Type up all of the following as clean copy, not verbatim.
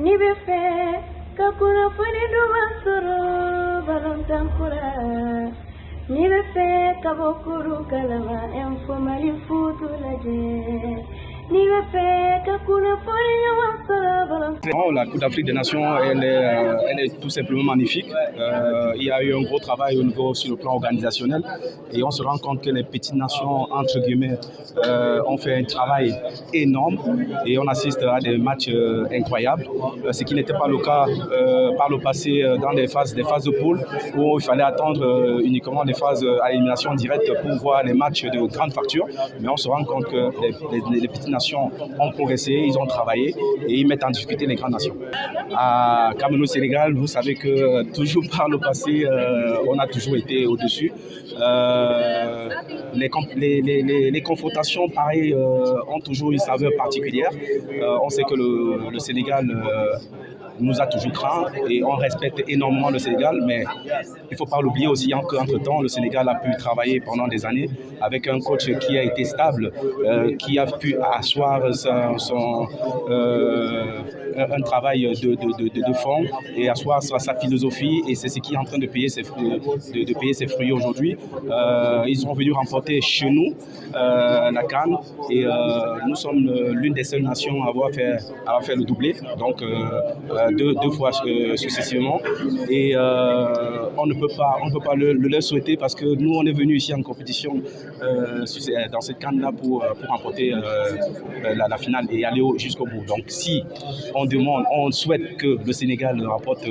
Nibefe kakuna fani duma soro balontankura Nibefe kabokuru kalama enfomali futu laje Nibefe kakuna fani duma soro balontankura. La Coupe d'Afrique des Nations, elle est tout simplement magnifique. Il y a eu un gros travail au niveau sur le plan organisationnel et on se rend compte que les petites nations, entre guillemets, ont fait un travail énorme et on assiste à des matchs incroyables, ce qui n'était pas le cas par le passé dans des phases de poule où il fallait attendre uniquement des phases à élimination directe pour voir les matchs de grande facture. Mais on se rend compte que les petites nations ont progressé, ils ont travaillé et ils mettent en difficulté les grandes nations. À Cameroun-Sénégal, vous savez que toujours par le passé, on a toujours été au-dessus. Les confrontations, pareil, ont toujours une saveur particulière. On sait que le Sénégal nous a toujours craint et on respecte énormément le Sénégal, mais il ne faut pas l'oublier aussi qu'entre-temps, le Sénégal a pu travailler pendant des années avec un coach qui a été stable, qui a pu asseoir un travail de fond et asseoir sa philosophie, et c'est ce qui est en train de payer ses fruits aujourd'hui. Ils sont venus remporter chez nous la CAN et nous sommes l'une des seules nations à avoir fait le doublé, donc deux fois successivement, et on ne peut pas le leur souhaiter parce que nous on est venus ici en compétition dans cette CAN-là pour remporter la finale et aller jusqu'au bout. Donc si on souhaite que le Sénégal remporte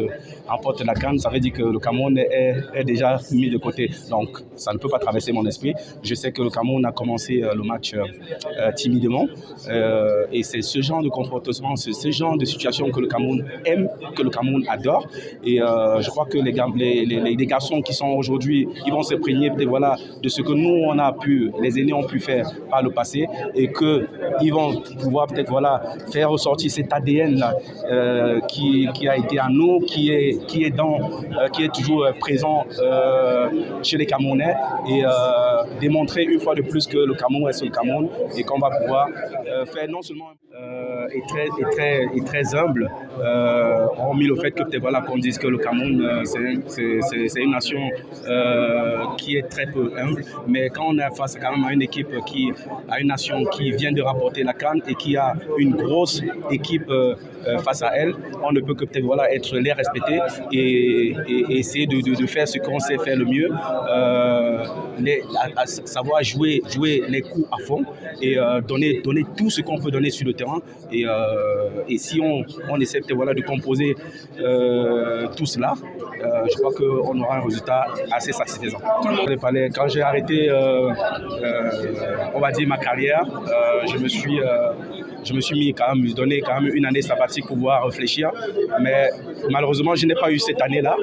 la CAN, ça veut dire que le Cameroun est déjà mis de côté. Donc ça ne peut pas traverser mon esprit. Je sais que le Cameroun a commencé le match timidement et c'est ce genre de comportement, c'est ce genre de situation que le Cameroun aime, que le Cameroun adore. Et je crois que les garçons qui sont aujourd'hui, ils vont s'imprégner de ce que nous on a pu, les aînés ont pu faire par le passé, et qu'ils vont pouvoir peut-être faire ressortir cet ADN là qui a été à nous, qui est toujours présent chez les Camerounais, et démontrer une fois de plus que le Cameroun reste le Cameroun et qu'on va pouvoir faire non seulement très humble, hormis le fait que peut-être qu'on dise que le Cameroun c'est une nation qui est très peu humble, mais quand on est face quand même à une nation qui vient de remporter la CAN et qui a une grosse équipe face à elle, on ne peut que peut-être être les respecter et essayer de faire ce qu'on sait faire le mieux, savoir jouer les coups à fond et donner tout ce qu'on peut donner sur le terrain, et si on essaie peut-être de composer tout cela, je crois qu'on aura un résultat assez satisfaisant. Quand j'ai arrêté on va dire ma carrière, je me suis donné quand même une année sabbatique pour pouvoir réfléchir, mais malheureusement je n'ai pas eu cette année-là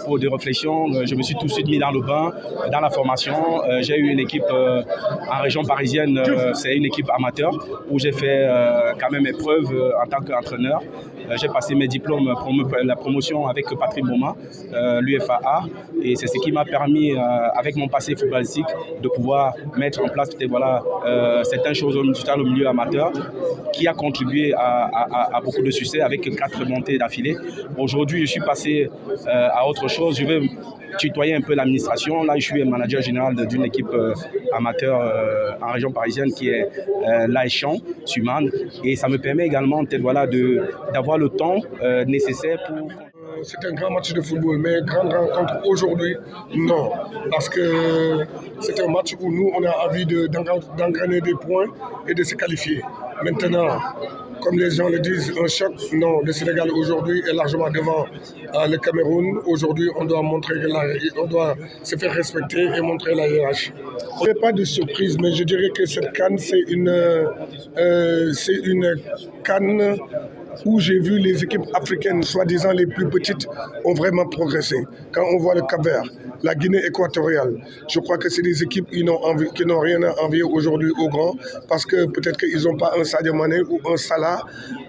pour des réflexions. Je me suis tout de suite mis dans le bain, dans la formation. J'ai eu une équipe en région parisienne, c'est une équipe amateur où j'ai fait quand même mes preuves en tant qu'entraîneur. J'ai passé mes diplômes, la promotion avec Patrick Boma, l'UFAA, et c'est ce qui m'a permis, avec mon passé footballistique, de pouvoir mettre en place certaines choses au milieu amateur, qui a contribué à beaucoup de succès avec 4 montées d'affilée. Aujourd'hui, je suis passé à autre chose. Je vais tutoyer un peu l'administration. Là, je suis manager général d'une équipe amateur en région parisienne qui est l'Aéchan, Suman, et ça me permet également d'avoir le temps nécessaire pour... C'est un grand match de football, mais grande rencontre aujourd'hui, non. Parce que c'est un match où nous, on a envie d'engrainer des points et de se qualifier. Maintenant, comme les gens le disent, un choc, non. Le Sénégal aujourd'hui est largement devant le Cameroun. Aujourd'hui, on doit se faire respecter et montrer la hiérarchie. Il n'y a pas de surprise, mais je dirais que cette CAN, c'est une CAN où j'ai vu les équipes africaines, soi-disant les plus petites, ont vraiment progressé. Quand on voit le Cap-Vert, la Guinée équatoriale, je crois que c'est des équipes qui n'ont rien à envier aujourd'hui aux grands, parce que peut-être qu'ils n'ont pas un Sadio Mané ou un Salah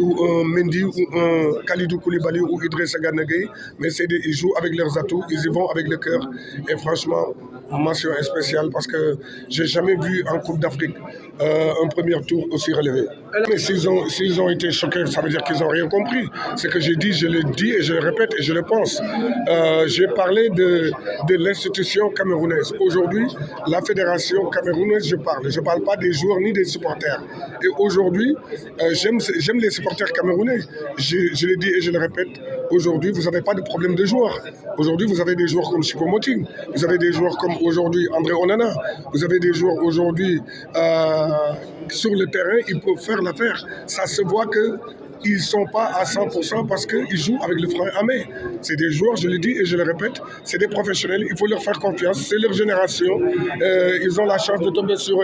ou un Mendy ou un Kalidou Koulibaly ou Idrissa Gana Gueye, mais ils jouent avec leurs atouts, ils y vont avec le cœur, et franchement, mention spéciale parce que j'ai jamais vu en Coupe d'Afrique un premier tour aussi relevé. Mais s'ils ont été choqués, ça veut dire qu'ils n'ont rien compris. Ce que j'ai dit, je le dis et je le répète et je le pense. J'ai parlé de l'institution camerounaise. Aujourd'hui, la fédération camerounaise, je parle. Je ne parle pas des joueurs ni des supporters. Et aujourd'hui, j'aime les supporters camerounais. Je le dis et je le répète. Aujourd'hui, vous n'avez pas de problème de joueurs. Aujourd'hui, vous avez des joueurs comme Choupo-Moting. Vous avez des joueurs comme aujourd'hui André Onana. Vous avez des joueurs aujourd'hui sur le terrain, ils peuvent faire l'affaire. Ça se voit qu'ils ne sont pas à 100% parce qu'ils jouent avec le frein à main. C'est des joueurs, je le dis et je le répète, c'est des professionnels, il faut leur faire confiance, c'est leur génération. Ils ont la chance de tomber sur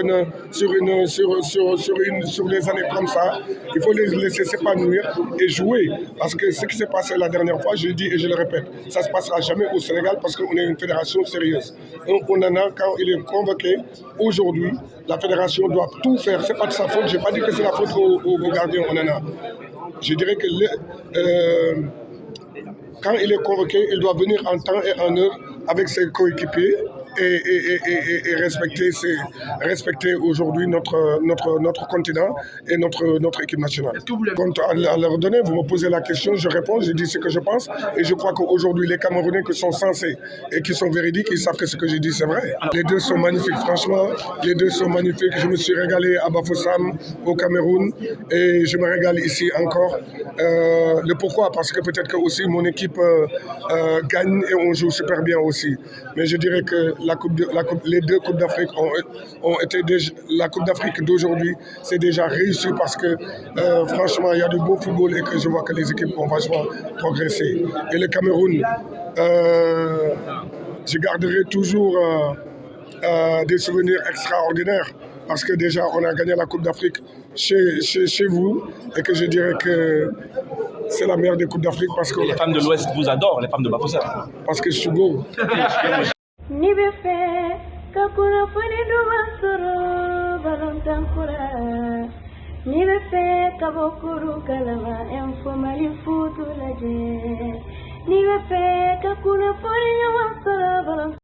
les années comme ça. Il faut les laisser s'épanouir et jouer. Parce que ce qui s'est passé la dernière fois, je le dis et je le répète, ça ne se passera jamais au Sénégal parce qu'on est une fédération sérieuse. On en a, quand il est convoqué, aujourd'hui, la fédération doit tout faire. Ce n'est pas de sa faute, je n'ai pas dit que c'est la faute au gardien Onana. Je dirais que quand il est convoqué, il doit venir en temps et en heure avec ses coéquipiers et respecter aujourd'hui notre continent et notre équipe nationale. Quant à leur donner, vous me posez la question, je réponds, je dis ce que je pense et je crois qu'aujourd'hui les Camerounais qui sont sensés et qui sont véridiques, ils savent que ce que je dis c'est vrai. Les deux sont magnifiques, franchement, les deux sont magnifiques. Je me suis régalé à Bafoussam au Cameroun et je me régale ici encore. Le pourquoi? Parce que peut-être que aussi mon équipe gagne et on joue super bien aussi. Mais je dirais que les deux Coupes d'Afrique ont été déjà, la Coupe d'Afrique d'aujourd'hui, c'est déjà réussi parce que franchement, il y a du beau football et que je vois que les équipes ont vachement progressé. Et le Cameroun, je garderai toujours des souvenirs extraordinaires parce que déjà, on a gagné la Coupe d'Afrique chez vous et que je dirais que c'est la meilleure des Coupes d'Afrique parce que... Les femmes de l'Ouest vous adorent, les femmes de Bafoussam. Parce que je suis beau.